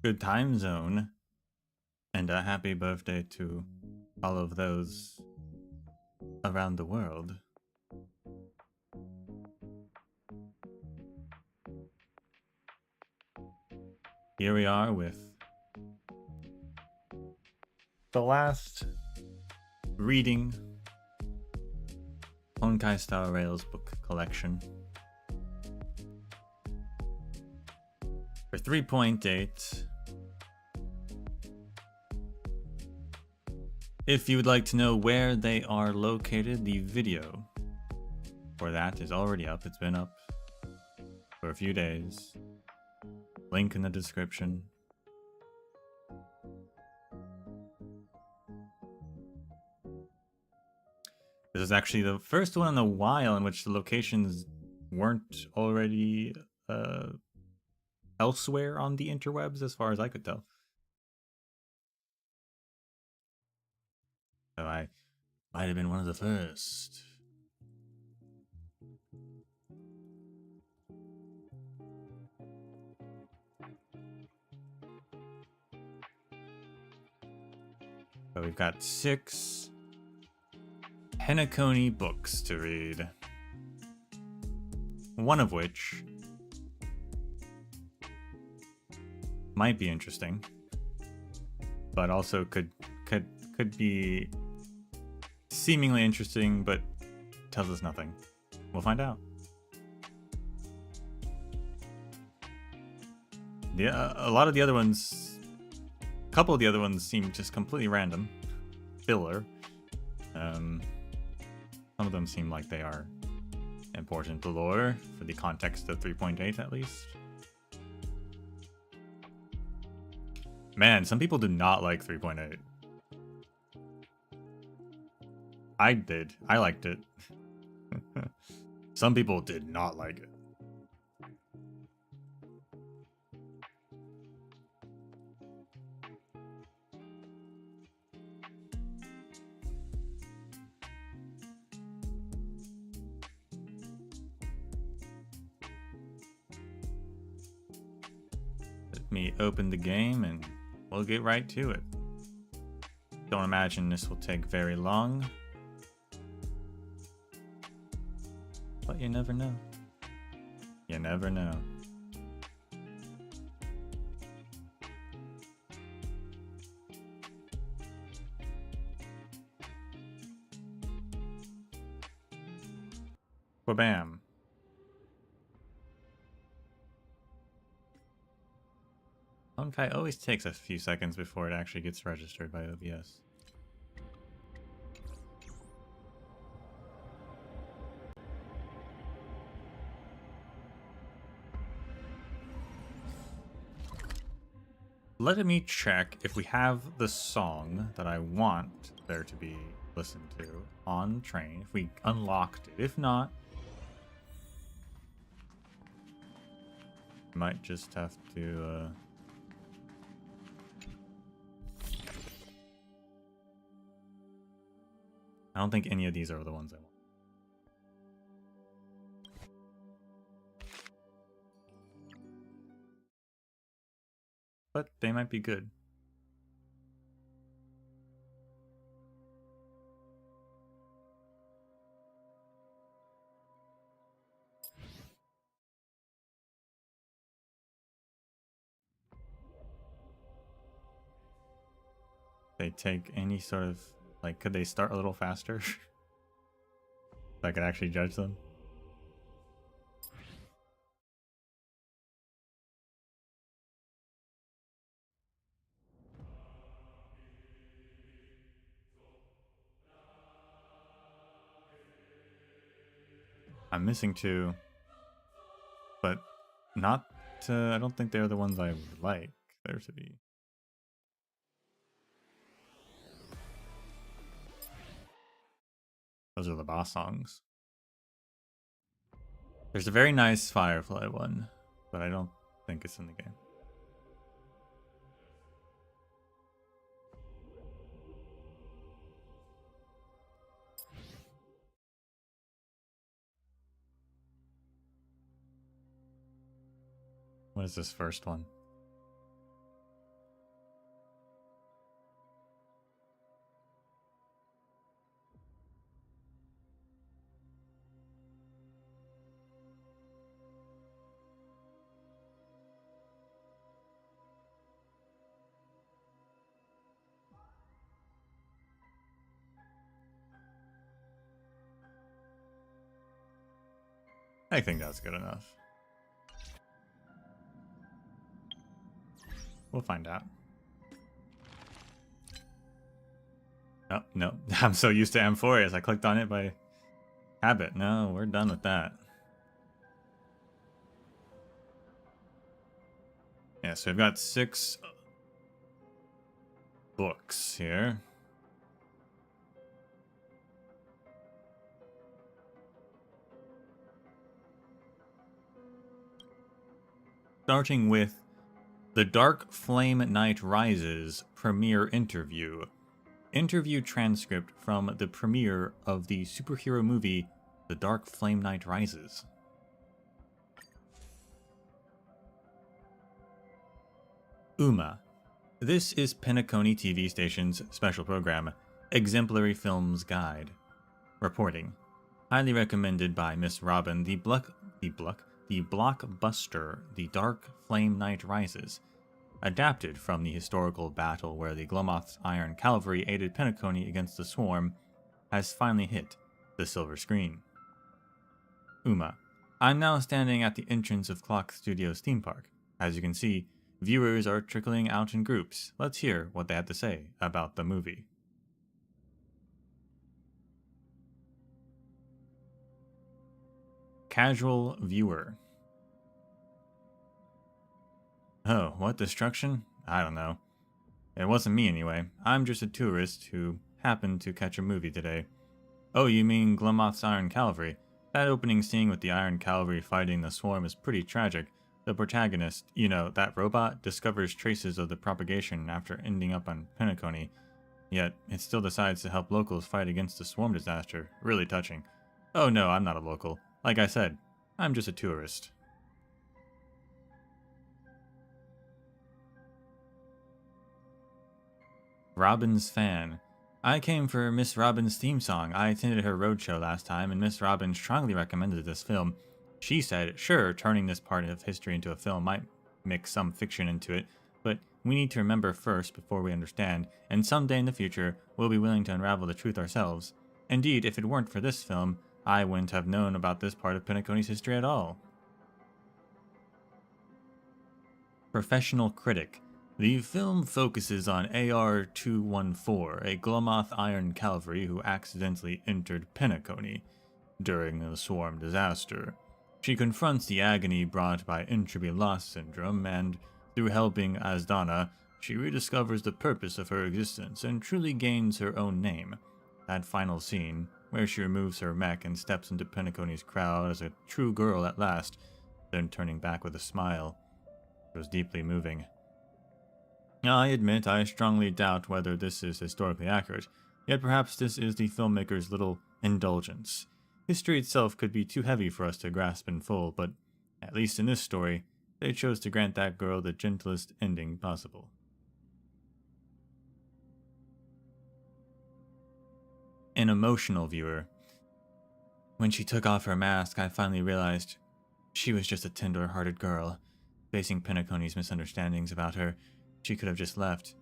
Good time zone, and a happy birthday to all of those around the world. Here we are with the last reading Honkai Star Rail's book collection for 3.8. If you would like to know where they are located, the video for that is already up. It's been up for a few days. Link in the description. This is actually the first one in a while in which the locations weren't already elsewhere on the interwebs, as far as I could tell. So I might have been one of the first. So we've got 6 Penacony books to read. One of which might be interesting, but also could be seemingly interesting, but tells us nothing. We'll find out. A lot of the other ones, a couple of the other ones seem just completely random, filler. Some of them seem like they are important to lore for the context of 3.8 at least. Man, some people did not like 3.8. I did. I liked it. Some people did not like it. Let me open the game and we'll get right to it. Don't imagine this will take very long. But you never know. You never know. Wabam. Honkai always takes a few seconds before it actually gets registered by OBS. Let me check if we have the song that I want there to be listened to on train. If we unlocked it. If not, might just have to I don't think any of these are the ones I want. But they might be good. they take any sort of, like, could they start a little faster? So I could actually judge them. I'm missing 2, but not. I don't think they're the ones I would like there to be. Those are the boss songs. There's a very nice Firefly one, but I don't think it's in the game. What is this first one? I think that's good enough. We'll find out. Oh, no. I'm so used to Amphorius. I clicked on it by habit. No, we're done with that. Yeah, so we've got 6 books here. Starting with The Dark Flame Night Rises premiere interview. Interview transcript from the premiere of the superhero movie The Dark Flame Night Rises. Uma. This is Penacony TV station's special program, Exemplary Films Guide. Reporting. Highly recommended by Miss Robin, the blockbuster The Dark Flame Night Rises. Adapted from the historical battle where the Glomoth's Iron Cavalry aided Penacony against the Swarm, has finally hit the silver screen. Uma. I'm now standing at the entrance of Clock Studios theme park. As you can see, viewers are trickling out in groups. Let's hear what they have to say about the movie. Casual viewer. Oh, what destruction? I don't know. It wasn't me anyway. I'm just a tourist who happened to catch a movie today. Oh, you mean Glomoth's Iron Cavalry? That opening scene with the Iron Cavalry fighting the Swarm is pretty tragic. The protagonist, that robot, discovers traces of the propagation after ending up on Penacony. Yet, it still decides to help locals fight against the Swarm disaster. Really touching. Oh no, I'm not a local. Like I said, I'm just a tourist. Robin's fan. I came for Miss Robin's theme song. I attended her roadshow last time, and Miss Robin strongly recommended this film. She said, sure, turning this part of history into a film might mix some fiction into it, but we need to remember first before we understand, and someday in the future, we'll be willing to unravel the truth ourselves. Indeed, if it weren't for this film, I wouldn't have known about this part of Penacony's history at all. Professional critic. The film focuses on AR-214, a Glomoth Iron Cavalry who accidentally entered Penacony during the Swarm disaster. She confronts the agony brought by entropy loss syndrome, and through helping Asdana, she rediscovers the purpose of her existence and truly gains her own name. That final scene, where she removes her mech and steps into Penacony's crowd as a true girl at last, then turning back with a smile, was deeply moving. I admit I strongly doubt whether this is historically accurate, yet perhaps this is the filmmaker's little indulgence. History itself could be too heavy for us to grasp in full, but at least in this story, they chose to grant that girl the gentlest ending possible. An emotional viewer. When she took off her mask, I finally realized she was just a tender-hearted girl. Facing Penacony's misunderstandings about her, she could have just left.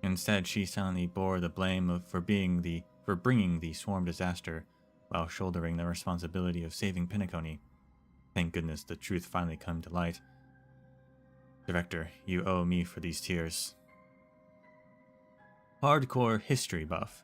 Instead, she silently bore the blame for bringing the swarm disaster, while shouldering the responsibility of saving Penacony. Thank goodness the truth finally came to light. Director, you owe me for these tears. Hardcore history buff.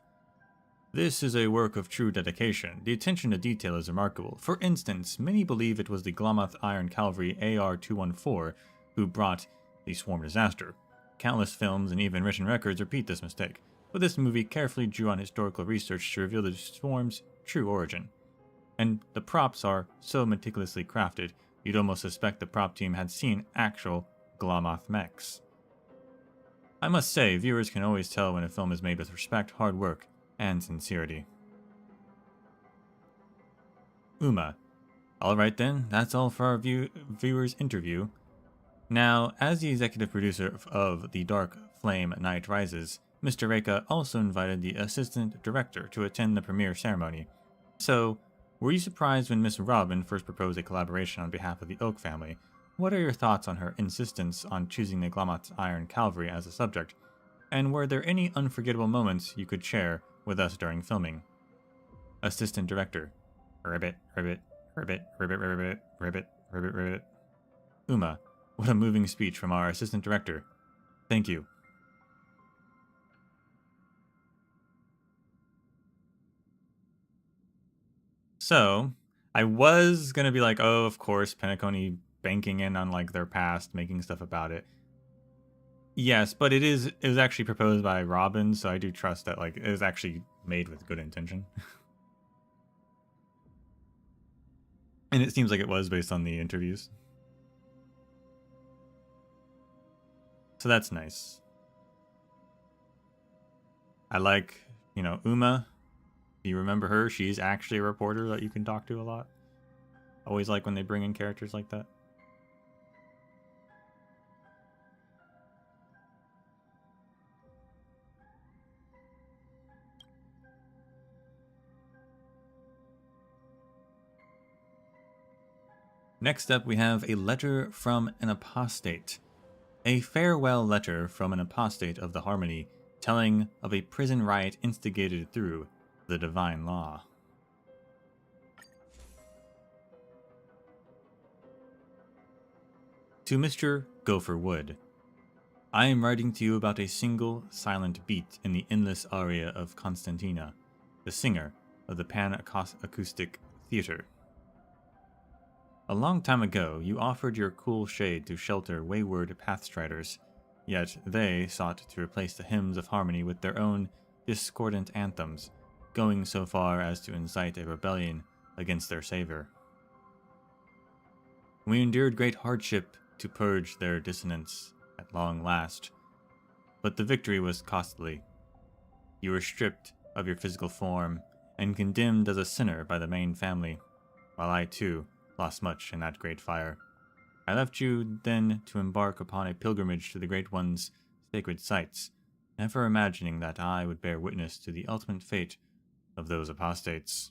This is a work of true dedication. The attention to detail is remarkable. For instance, many believe it was the Glomoth Iron Cavalry AR-214 who brought the swarm disaster. Countless films and even written records repeat this mistake, but this movie carefully drew on historical research to reveal the swarm's true origin. And the props are so meticulously crafted, you'd almost suspect the prop team had seen actual Glomoth mechs. I must say, viewers can always tell when a film is made with respect, hard work, and sincerity. Uma. Alright then, that's all for our viewers' interview. Now, as the executive producer of The Dark Flame Night Rises, Mr. Reika also invited the assistant director to attend the premiere ceremony. So, were you surprised when Miss Robin first proposed a collaboration on behalf of the Oak family? What are your thoughts on her insistence on choosing the Glomoth Iron Cavalry as a subject? And were there any unforgettable moments you could share with us during filming? Assistant Director. Ribbit, ribbit, ribbit, ribbit, ribbit, ribbit, ribbit, ribbit. Uma. What a moving speech from our Assistant Director. Thank you. So, I was gonna be like, oh, of course, Penacony banking in on like their past, making stuff about it. Yes, but it was actually proposed by Robin, so I do trust that like it was actually made with good intention. And it seems like it was based on the interviews. So that's nice. I like, Uma. Do you remember her? She's actually a reporter that you can talk to a lot. Always like when they bring in characters like that. Next up, we have a letter from an apostate. A farewell letter from an apostate of the Harmony, telling of a prison riot instigated through the divine law. To Mr. Gopher Wood, I am writing to you about a single silent beat in the endless aria of Constantina, the singer of the Pan-Acoustic Theater. A long time ago, you offered your cool shade to shelter wayward pathstriders, yet they sought to replace the hymns of harmony with their own discordant anthems, going so far as to incite a rebellion against their savior. We endured great hardship to purge their dissonance at long last, but the victory was costly. You were stripped of your physical form and condemned as a sinner by the main family, while I too lost much in that great fire. I left you then to embark upon a pilgrimage to the Great One's sacred sites, never imagining that I would bear witness to the ultimate fate of those apostates.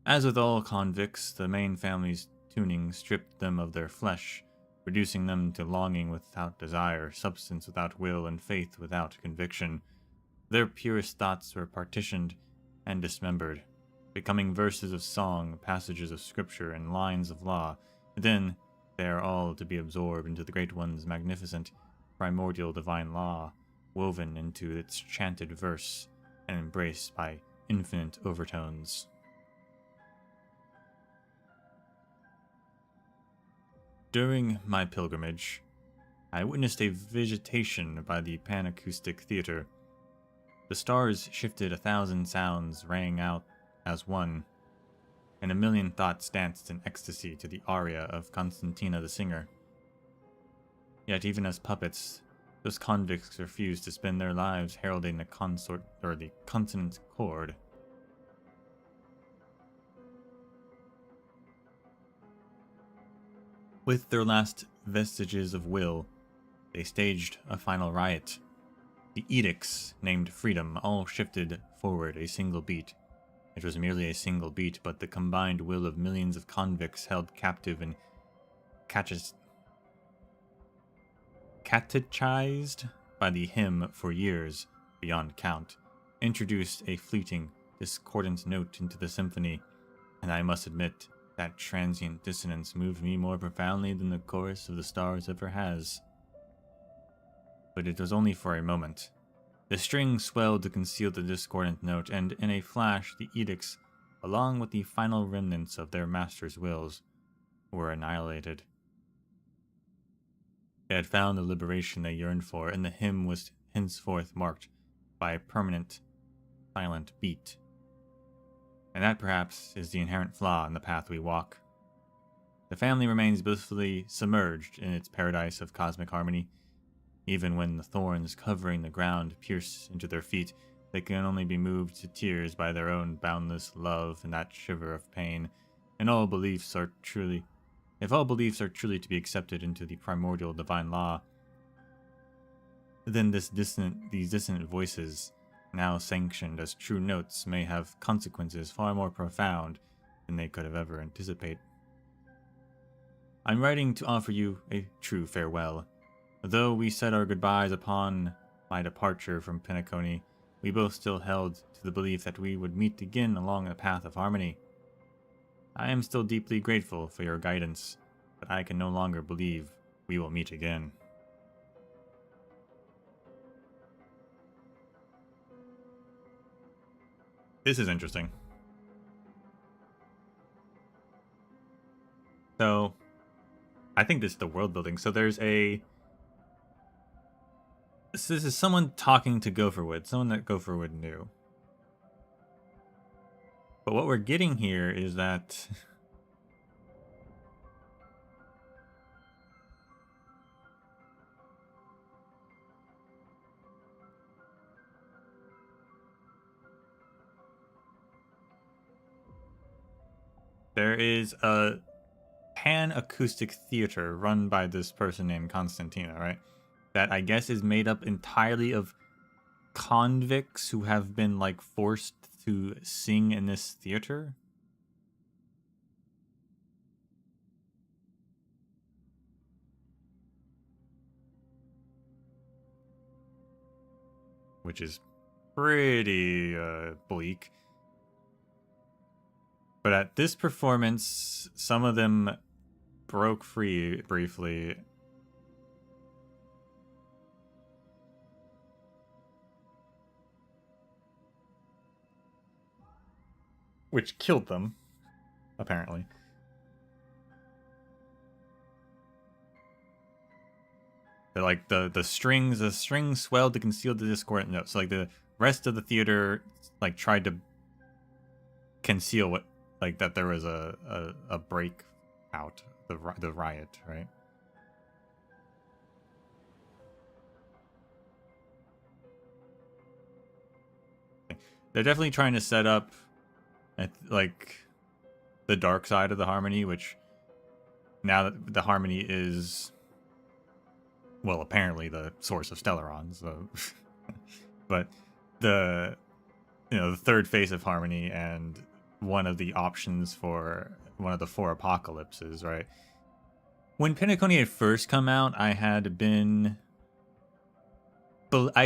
As with all convicts, the main family's tuning stripped them of their flesh, reducing them to longing without desire, substance without will, and faith without conviction. Their purest thoughts were partitioned and dismembered, becoming verses of song, passages of scripture, and lines of law. Then they are all to be absorbed into the Great One's magnificent, primordial divine law, woven into its chanted verse, and embraced by infinite overtones. During my pilgrimage, I witnessed a visitation by the Pan-Acoustic Theater. The stars shifted, 1,000 sounds rang out as one, and 1,000,000 thoughts danced in ecstasy to the aria of Constantina the singer. Yet even as puppets, those convicts refused to spend their lives heralding the consonant chord. With their last vestiges of will, they staged a final riot. The edicts, named freedom, all shifted forward a single beat. It was merely a single beat, but the combined will of millions of convicts held captive and catechized by the hymn for years, beyond count, introduced a fleeting, discordant note into the symphony, and I must admit that transient dissonance moved me more profoundly than the chorus of the stars ever has. But it was only for a moment. The string swelled to conceal the discordant note, and in a flash the edicts, along with the final remnants of their master's wills, were annihilated. They had found the liberation they yearned for, and the hymn was henceforth marked by a permanent, silent beat. And that, perhaps, is the inherent flaw in the path we walk. The family remains blissfully submerged in its paradise of cosmic harmony. Even when the thorns covering the ground pierce into their feet, they can only be moved to tears by their own boundless love and that shiver of pain. And if all beliefs are truly to be accepted into the primordial divine law, then these dissonant voices, now sanctioned as true notes, may have consequences far more profound than they could have ever anticipated. I'm writing to offer you a true farewell. Though we said our goodbyes upon my departure from Penacony, we both still held to the belief that we would meet again along the path of harmony. I am still deeply grateful for your guidance, but I can no longer believe we will meet again. This is interesting. So, I think this is the world building. So this is someone talking to Gopherwood, someone that Gopherwood knew. But what we're getting here is that there is a pan-acoustic theater run by this person named Constantina, right? That I guess is made up entirely of convicts who have been like forced to sing in this theater. Which is pretty bleak. But at this performance, some of them broke free briefly. Which killed them, apparently. They're like the strings swelled to conceal the discordant notes. So like the rest of the theater like tried to conceal what, like, that there was a break out, the riot, right? They're definitely trying to set up like the dark side of the harmony, which now that the harmony is, well, apparently the source of Stellaron, so but the third phase of harmony and one of the options for one of the 4 apocalypses, right? When Penacony had first come out, I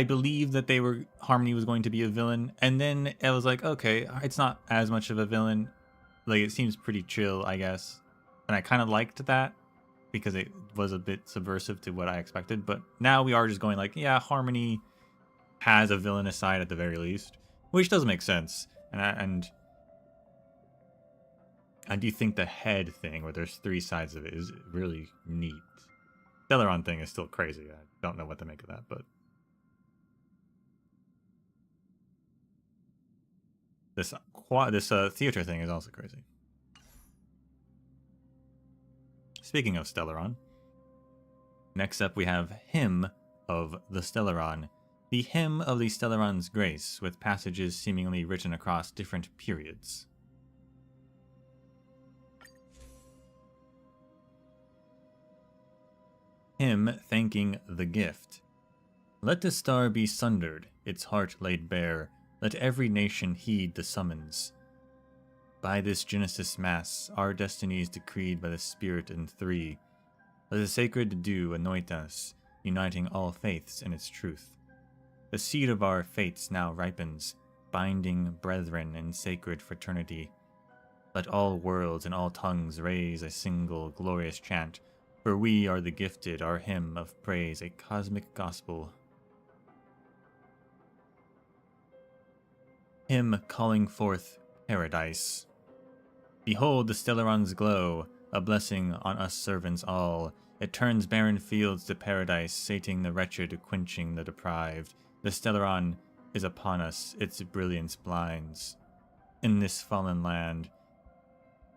believed that Harmony was going to be a villain, and then I was like, okay, it's not as much of a villain. Like, it seems pretty chill, I guess. And I kind of liked that because it was a bit subversive to what I expected. But now we are just going like, yeah, Harmony has a villainous side at the very least, which does make sense. And I do think the head thing, where there's 3 sides of it, is really neat. Stellaron thing is still crazy. I don't know what to make of that, but this theater thing is also crazy. Speaking of Stellaron, next up we have Hymn of the Stellaron, the Hymn of the Stellaron's Grace, with passages seemingly written across different periods. Hymn thanking the gift. Let the star be sundered, its heart laid bare, let every nation heed the summons. By this Genesis Mass, our destinies decreed by the Spirit in 3. Let the sacred dew anoint us, uniting all faiths in its truth. The seed of our fates now ripens, binding brethren in sacred fraternity. Let all worlds and all tongues raise a single glorious chant, for we are the gifted, our hymn of praise, a cosmic gospel. Hymn calling forth paradise. Behold the Stellaron's glow, a blessing on us servants all. It turns barren fields to paradise, sating the wretched, quenching the deprived. The Stellaron is upon us, its brilliance blinds. In this fallen land,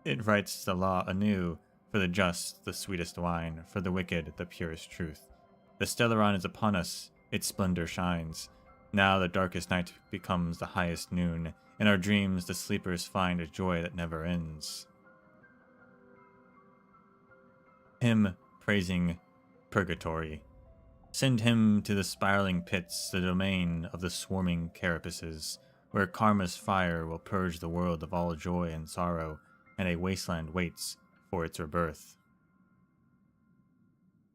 it writes the law anew, for the just, the sweetest wine, for the wicked, the purest truth. The Stellaron is upon us, its splendor shines. Now the darkest night becomes the highest noon. In our dreams, the sleepers find a joy that never ends. Hymn praising purgatory. Send him to the spiraling pits, the domain of the swarming carapaces, where karma's fire will purge the world of all joy and sorrow, and a wasteland waits for its rebirth.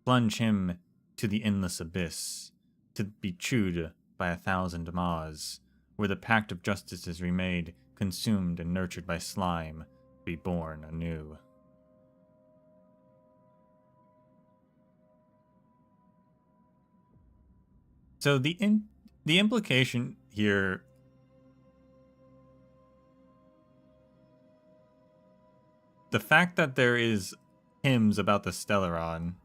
Plunge him to the endless abyss, to be chewed by 1,000 maws, where the pact of justice is remade, consumed and nurtured by slime, be born anew. So the implication here, the fact that there is hymns about the Stellaron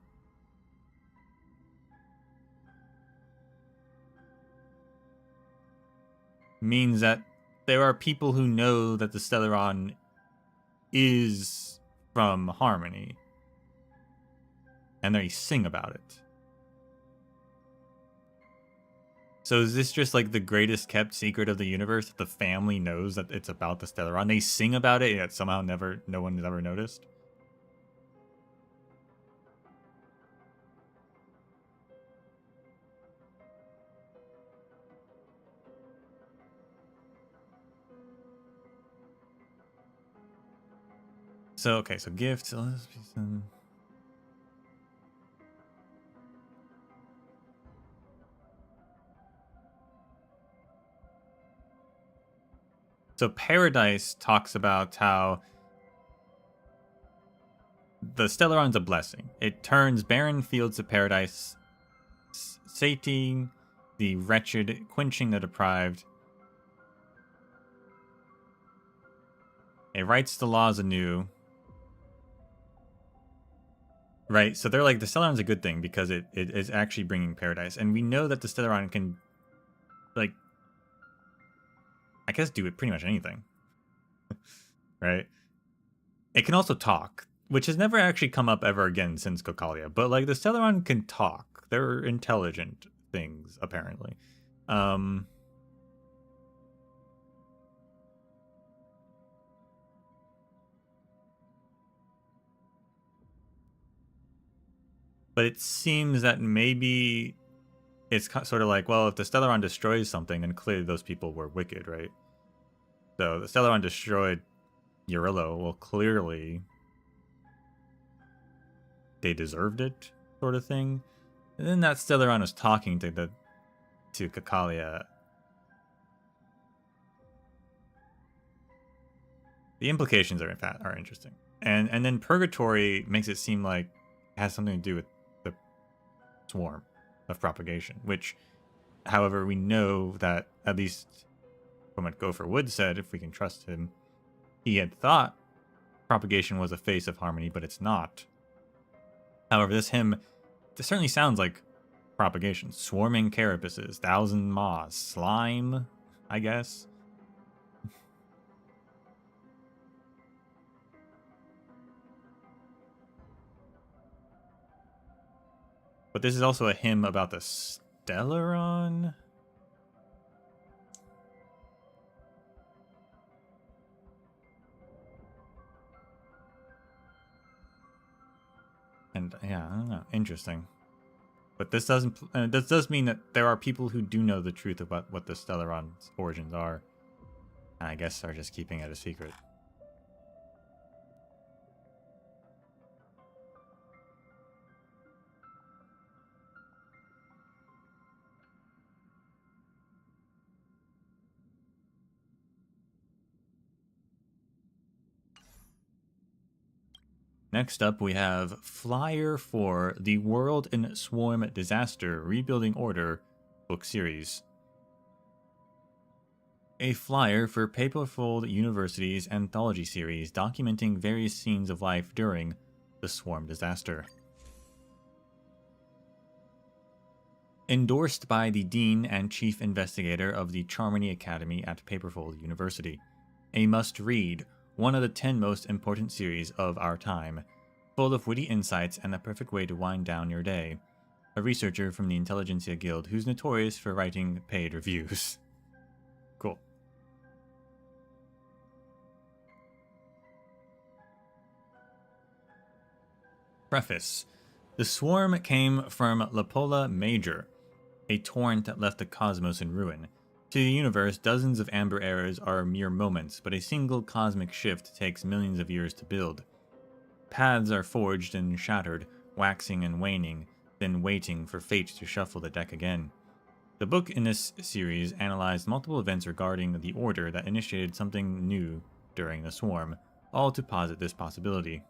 means that there are people who know that the Stellaron is from Harmony, and they sing about it. So is this just like the greatest kept secret of the universe, that the family knows that it's about the Stellaron? They sing about it, yet somehow no one has ever noticed? So, okay, so gifts. So Paradise talks about how the Stellaron's a blessing. It turns barren fields to paradise, sating the wretched, quenching the deprived. It writes the laws anew. Right, so they're like, the Stellaron's a good thing because it is actually bringing paradise. And we know that the Stellaron can, like, I guess do it pretty much anything. Right? It can also talk, which has never actually come up ever again since Cocalia. But, like, the Stellaron can talk. They're intelligent things, apparently. But it seems that maybe it's sort of like, well, if the Stellaron destroys something, then clearly those people were wicked, right? So the Stellaron destroyed Eurillo. Well, clearly they deserved it, sort of thing. And then that Stellaron was talking to Cocalia. The implications are interesting. And then Purgatory makes it seem like it has something to do with the swarm of propagation, which, however, we know that, at least from what Gopher Wood said, if we can trust him, he had thought propagation was a face of Harmony, but it's not. However, this certainly sounds like propagation. Swarming carapaces, 1,000 maws, slime, I guess. But this is also a hymn about the Stellaron. And yeah, I don't know, interesting. But this does mean that there are people who do know the truth about what the Stellaron's origins are, and I guess are just keeping it a secret. Next up, we have Flyer for the World in Swarm Disaster Rebuilding Order book series. A flyer for Paperfold University's anthology series documenting various scenes of life during the swarm disaster. Endorsed by the Dean and Chief Investigator of the Charmony Academy at Paperfold University. A must-read, one of the 10 most important series of our time, full of witty insights and the perfect way to wind down your day. A researcher from the Intelligentsia Guild who's notorious for writing paid reviews. Cool. Preface. The swarm came from Lapola Major, a torrent that left the cosmos in ruin. To the universe, dozens of amber eras are mere moments, but a single cosmic shift takes millions of years to build. Paths are forged and shattered, waxing and waning, then waiting for fate to shuffle the deck again. The book in this series analyzed multiple events regarding the Order that initiated something new during the swarm, all to posit this possibility.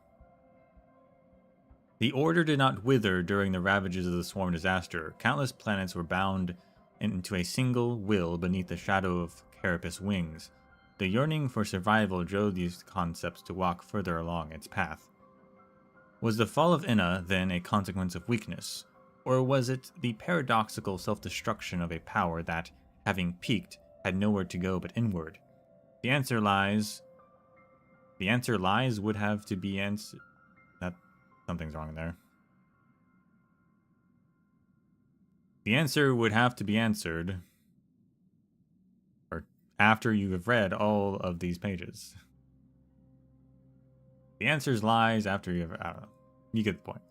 The Order did not wither during the ravages of the swarm disaster. Countless planets were bound into a single will beneath the shadow of Carapace' wings. The yearning for survival drove these concepts to walk further along its path. Was the fall of Inna then a consequence of weakness, or was it the paradoxical self-destruction of a power that, having peaked, had nowhere to go but inward? The answer lies would have to be answered. Something's wrong there. The answer would have to be answered after you have read all of these pages. The answers lies after you have... I don't know. You get the point.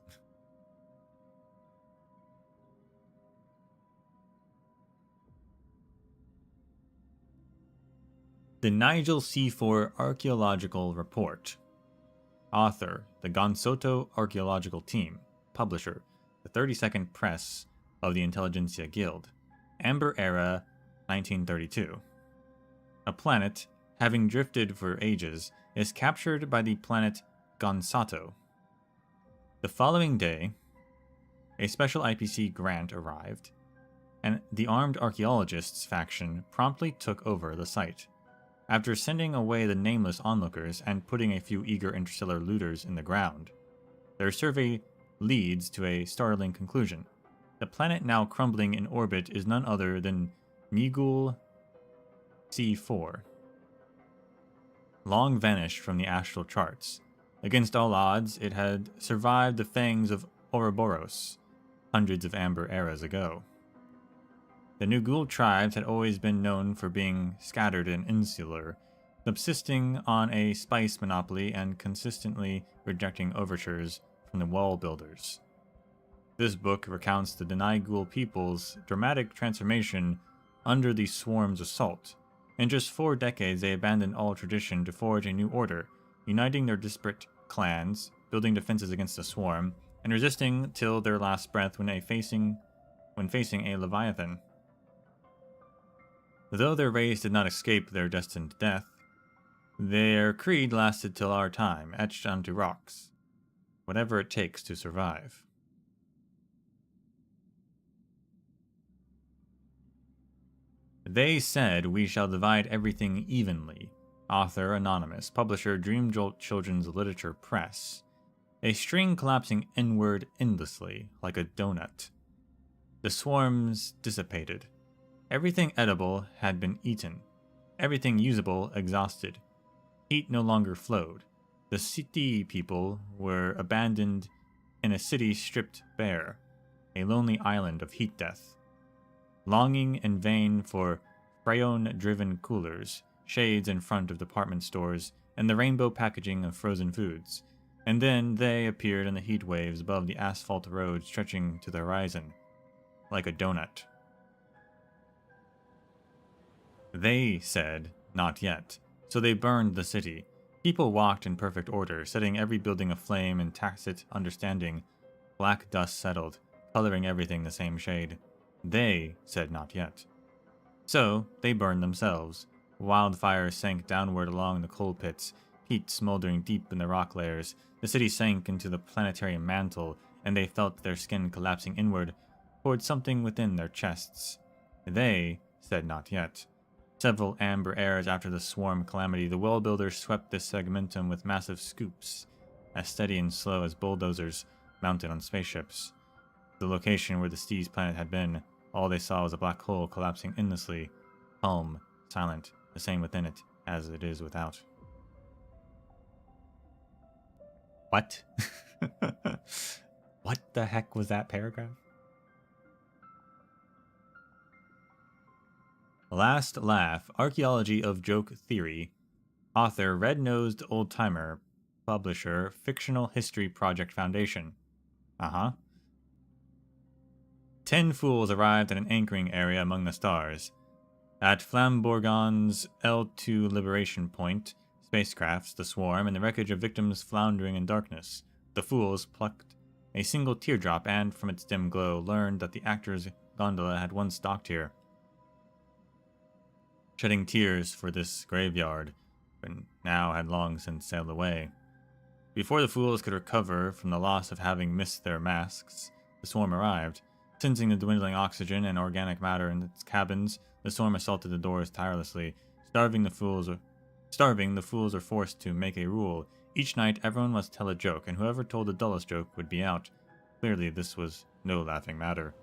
The Nigel C4 Archaeological Report. Author, the Gonsoto Archaeological Team. Publisher, the 32nd Press of the Intelligentsia Guild. Amber Era, 1932. A planet, having drifted for ages, is captured by the planet Gonsato. The following day, a special IPC grant arrived, and the armed archaeologists faction promptly took over the site. After sending away the nameless onlookers and putting a few eager interstellar looters in the ground, their survey leads to a startling conclusion. The planet now crumbling in orbit is none other than Nigul C4. Long vanished from the astral charts. Against all odds, it had survived the fangs of Ouroboros, hundreds of amber eras ago. The Nugul tribes had always been known for being scattered and insular, subsisting on a spice monopoly and consistently rejecting overtures from the wall builders. This book recounts the Nigul people's dramatic transformation under the swarm's assault. In just 4 decades, they abandoned all tradition to forge a new order, uniting their disparate clans, building defenses against the swarm, and resisting till their last breath when facing a Leviathan. Though their race did not escape their destined death, their creed lasted till our time, etched onto rocks. Whatever it takes to survive. They said we shall divide everything evenly. Author anonymous. Publisher Dreamjolt Children's Literature Press. A string collapsing inward endlessly, like a donut. The swarms dissipated. Everything edible had been eaten. Everything usable exhausted. Heat no longer flowed. The city people were abandoned in a city stripped bare. A lonely island of heat death. Longing in vain for Freon-driven coolers, shades in front of department stores, and the rainbow packaging of frozen foods. And then they appeared in the heat waves above the asphalt road stretching to the horizon, like a donut. They said, not yet, so they burned the city. People walked in perfect order, setting every building aflame in tacit understanding. Black dust settled, coloring everything the same shade. They said not yet. So they burned themselves. Wildfire sank downward along the coal pits, peat smoldering deep in the rock layers. The city sank into the planetary mantle, and they felt their skin collapsing inward towards something within their chests. They said not yet. Several amber eras after the swarm calamity, the well builders swept this segmentum with massive scoops, as steady and slow as bulldozers mounted on spaceships. The location where the Steez planet had been, all they saw was a black hole collapsing endlessly, calm, silent, the same within it as it is without. What? What the heck was that paragraph? Last Laugh, Archaeology of Joke Theory. Author, Red-Nosed Old-Timer. Publisher, Fictional History Project Foundation. 10 fools arrived at an anchoring area among the stars. At Flamborgon's L2 Liberation Point, spacecrafts, the swarm, and the wreckage of victims floundering in darkness, the fools plucked a single teardrop and, from its dim glow, learned that the actor's gondola had once docked here. Shedding tears for this graveyard, but now had long since sailed away. Before the fools could recover from the loss of having missed their masks, the swarm arrived. Sensing the dwindling oxygen and organic matter in its cabins, the swarm assaulted the doors tirelessly. Starving, the fools are forced to make a rule. Each night, everyone must tell a joke, and whoever told the dullest joke would be out. Clearly, this was no laughing matter.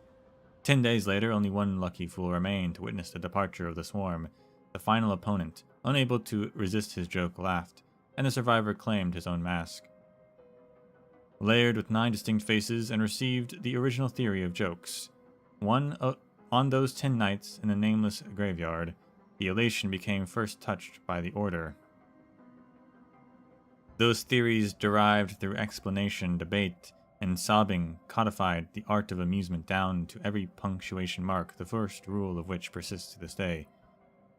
10 days later, only one lucky fool remained to witness the departure of the swarm. The final opponent, unable to resist his joke, laughed, and the survivor claimed his own mask. Layered with 9 distinct faces, and received the original theory of jokes. On those 10 nights in the nameless graveyard, the elation became first touched by the order. Those theories derived through explanation, debate, and sobbing codified the art of amusement down to every punctuation mark, the first rule of which persists to this day.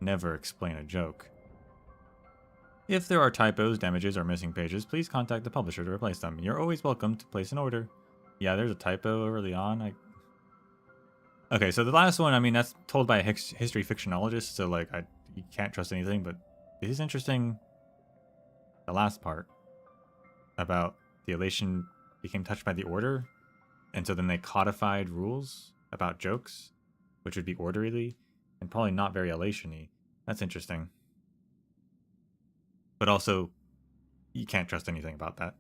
Never explain a joke. If there are typos, damages, or missing pages, please contact the publisher to replace them. You're always welcome to place an order. Yeah, there's a typo early on. Okay, so the last one, I mean, that's told by a history fictionologist, so, like, you can't trust anything, but it is interesting, the last part, about the elation became touched by the order, and so then they codified rules about jokes, which would be orderly, and probably not very elation-y. That's interesting. But also, you can't trust anything about that.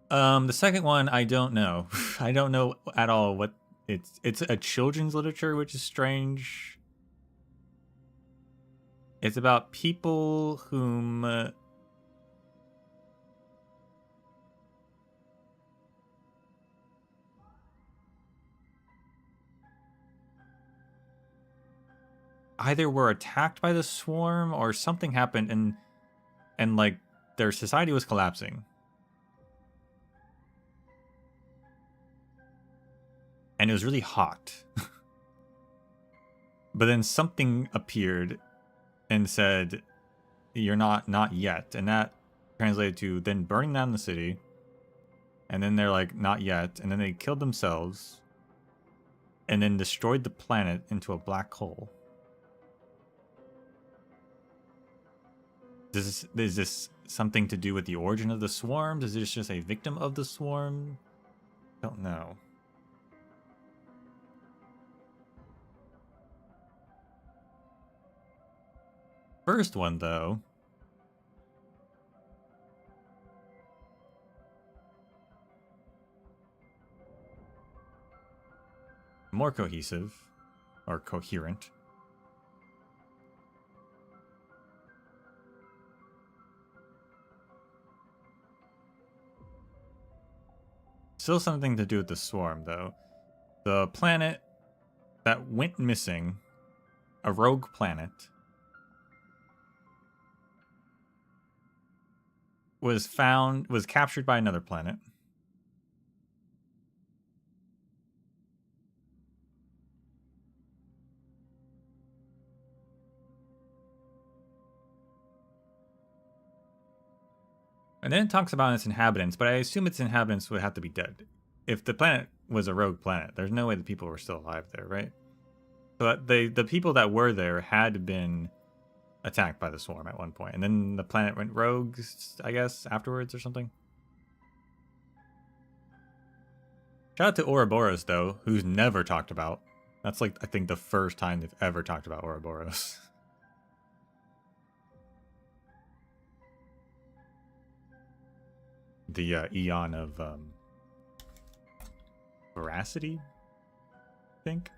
The second one, I don't know. I don't know at all what it's a children's literature, which is strange. It's about people whom either were attacked by the swarm or something happened and like their society was collapsing. And it was really hot. But then something appeared and said, "You're not yet." And that translated to then burning down the city. And then they're like, "Not yet." And then they killed themselves. And then destroyed the planet into a black hole. Is this something to do with the origin of the swarms? Is this just a victim of the swarm? Don't know. First one, though. More cohesive. Or coherent. Still something to do with the swarm, though. The planet that went missing, a rogue planet, was captured by another planet. And then it talks about its inhabitants, but I assume its inhabitants would have to be dead. If the planet was a rogue planet, there's no way the people were still alive there, right? So the people that were there had been attacked by the swarm at one point, and then the planet went rogue, I guess, afterwards or something. Shout out to Ouroboros, though, who's never talked about. That's like, I think, the first time they've ever talked about Ouroboros. The Eon of Veracity, I think.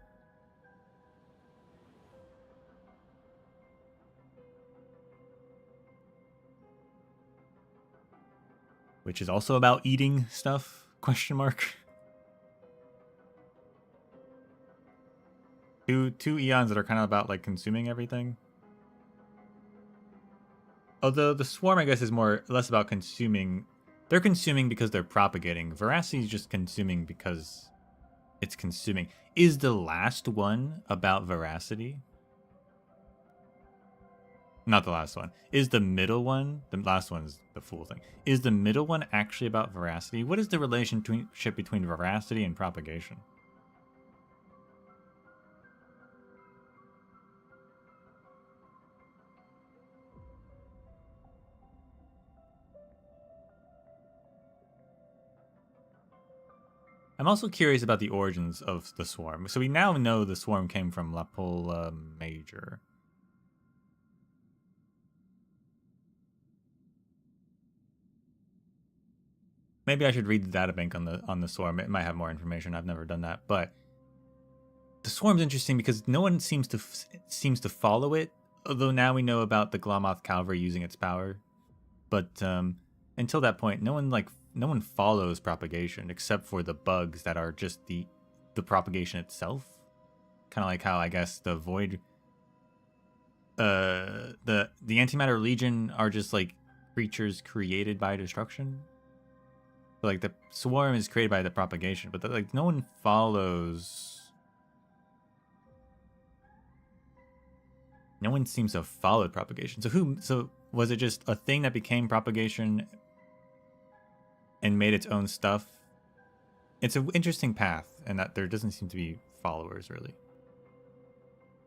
Which is also about eating stuff, question mark. Two eons that are kind of about like consuming everything. Although the swarm, I guess, is less about consuming. They're consuming because they're propagating. Veracity is just consuming because it's consuming. Is the last one about veracity? Not the last one. Is the middle one? The last one is the fool thing. Is the middle one actually about veracity? What is the relationship between veracity and propagation? I'm also curious about the origins of the swarm. So we now know the swarm came from La Pola Major. Maybe I should read the databank on the swarm. It might have more information. I've never done that, but the swarm's interesting because no one seems to follow it. Although now we know about the Glamoth Cavalry using its power, but until that point, no one follows propagation except for the bugs that are just the propagation itself. Kind of like how I guess the void, the Antimatter Legion are just like creatures created by destruction. But like the swarm is created by the propagation, but like no one follows. No one seems to have followed propagation. So was it just a thing that became propagation and made its own stuff? It's an interesting path, and that there doesn't seem to be followers really.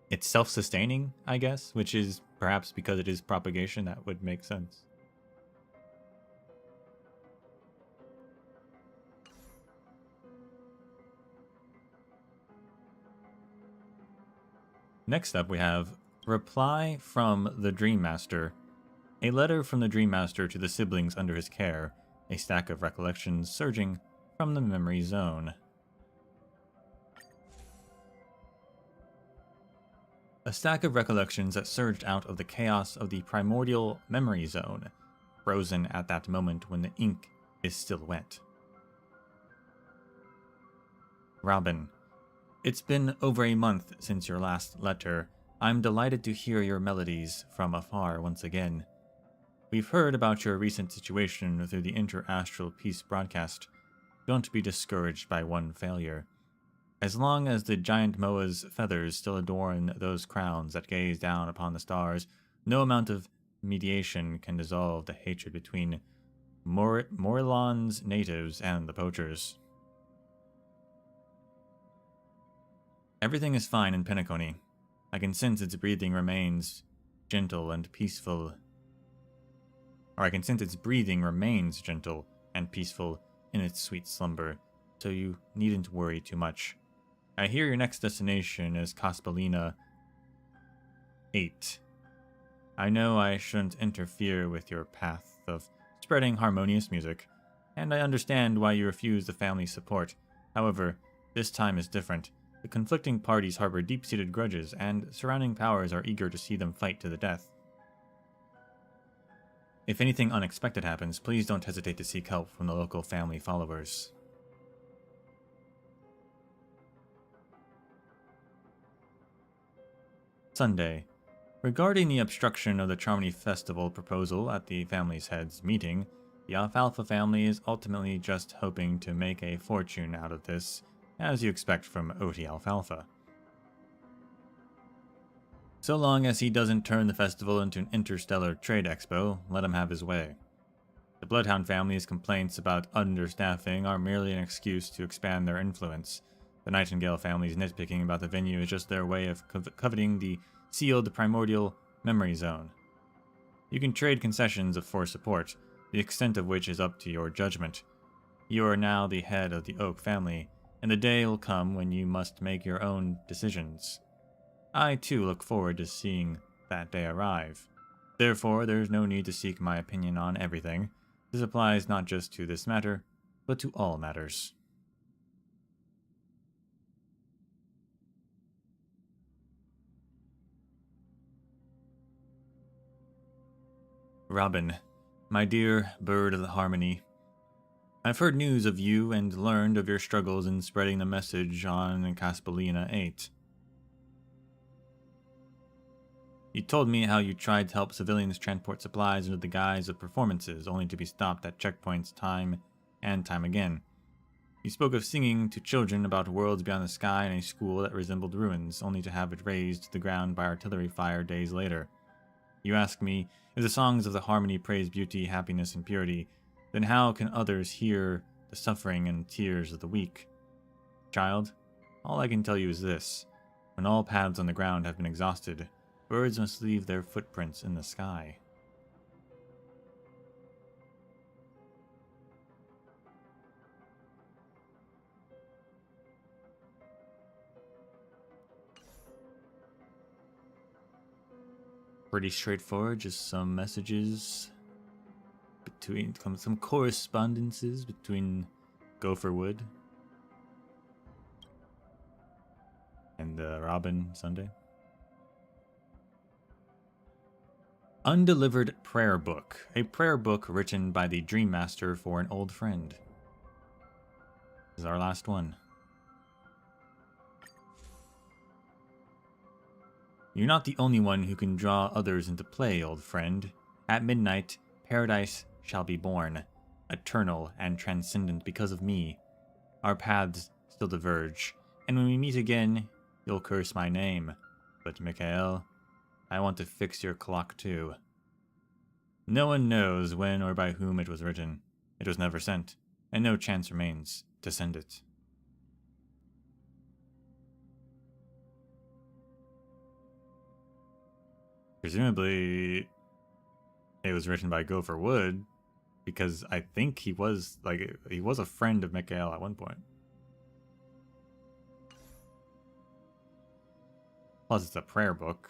It's self-sustaining, I guess, which is perhaps because it is propagation that would make sense. Next up, we have Reply from the Dream Master. A letter from the Dream Master to the siblings under his care. A stack of recollections surging from the memory zone. A stack of recollections that surged out of the chaos of the primordial memory zone, frozen at that moment when the ink is still wet. Robin, it's been over a month since your last letter. I'm delighted to hear your melodies from afar once again. We've heard about your recent situation through the Inter-Astral Peace broadcast. Don't be discouraged by one failure. As long as the giant Moa's feathers still adorn those crowns that gaze down upon the stars, no amount of mediation can dissolve the hatred between Morillon's natives and the poachers. Everything is fine in Penacony. I can sense its breathing remains gentle and peaceful. Or I can sense its breathing remains gentle and peaceful in its sweet slumber, so you needn't worry too much. I hear your next destination is Caspalina 8. I know I shouldn't interfere with your path of spreading harmonious music, and I understand why you refuse the family's support. However, this time is different. The conflicting parties harbor deep-seated grudges, and surrounding powers are eager to see them fight to the death. If anything unexpected happens, please don't hesitate to seek help from the local family followers. Sunday. Regarding the obstruction of the Charmony Festival proposal at the family's heads meeting, the Alfalfa family is ultimately just hoping to make a fortune out of this, as you expect from Oti Alfalfa. So long as he doesn't turn the festival into an interstellar trade expo, let him have his way. The Bloodhound family's complaints about understaffing are merely an excuse to expand their influence. The Nightingale family's nitpicking about the venue is just their way of coveting the sealed primordial Memory Zone. You can trade concessions for support, the extent of which is up to your judgment. You are now the head of the Oak family, and the day will come when you must make your own decisions. I too look forward to seeing that day arrive. Therefore, there is no need to seek my opinion on everything. This applies not just to this matter, but to all matters. Robin, my dear bird of the harmony, I've heard news of you and learned of your struggles in spreading the message on Caspelina 8. You told me how you tried to help civilians transport supplies under the guise of performances, only to be stopped at checkpoints time and time again. You spoke of singing to children about worlds beyond the sky in a school that resembled ruins, only to have it razed to the ground by artillery fire days later. You asked me, if the songs of the harmony praise beauty, happiness, and purity, then how can others hear the suffering and tears of the weak? Child, all I can tell you is this. When all paths on the ground have been exhausted, birds must leave their footprints in the sky. Pretty straightforward, just some messages between some correspondences between Gopherwood and Robin Sunday. Undelivered Prayer Book, a prayer book written by the Dream Master for an old friend. This is our last one. You're not the only one who can draw others into play, old friend. At midnight, paradise shall be born, eternal and transcendent because of me. Our paths still diverge, and when we meet again, you'll curse my name. But Mikhail, I want to fix your clock too. No one knows when or by whom it was written. It was never sent, and no chance remains to send it. Presumably, it was written by Gopher Wood, because I think he was a friend of Mikhail at one point. Plus, it's a prayer book.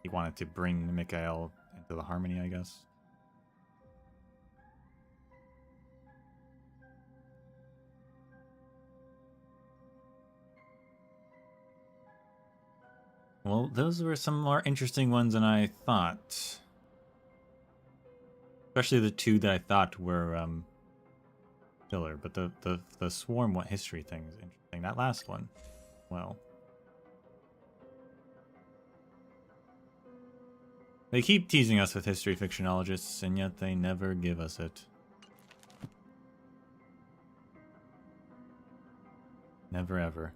He wanted to bring Mikhail into the harmony, I guess. Well, those were some more interesting ones than I thought. Especially the two that I thought were filler, but the swarm history thing is interesting. That last one, well, they keep teasing us with history fictionologists, and yet they never give us it. Never ever.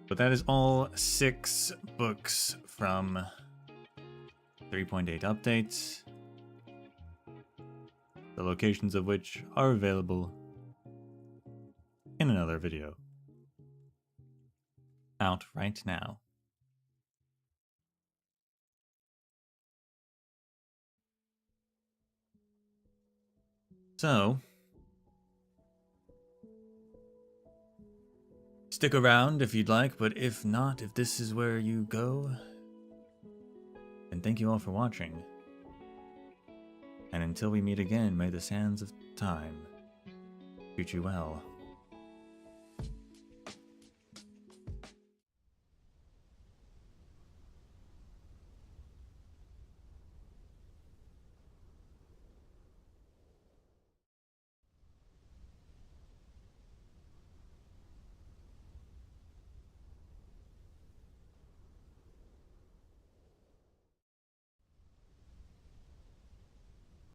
But that is all 6 books from 3.8 updates, the locations of which are available in another video out right now. So, stick around if you'd like, but if not, if this is where you go, then thank you all for watching. And until we meet again, may the sands of time treat you well.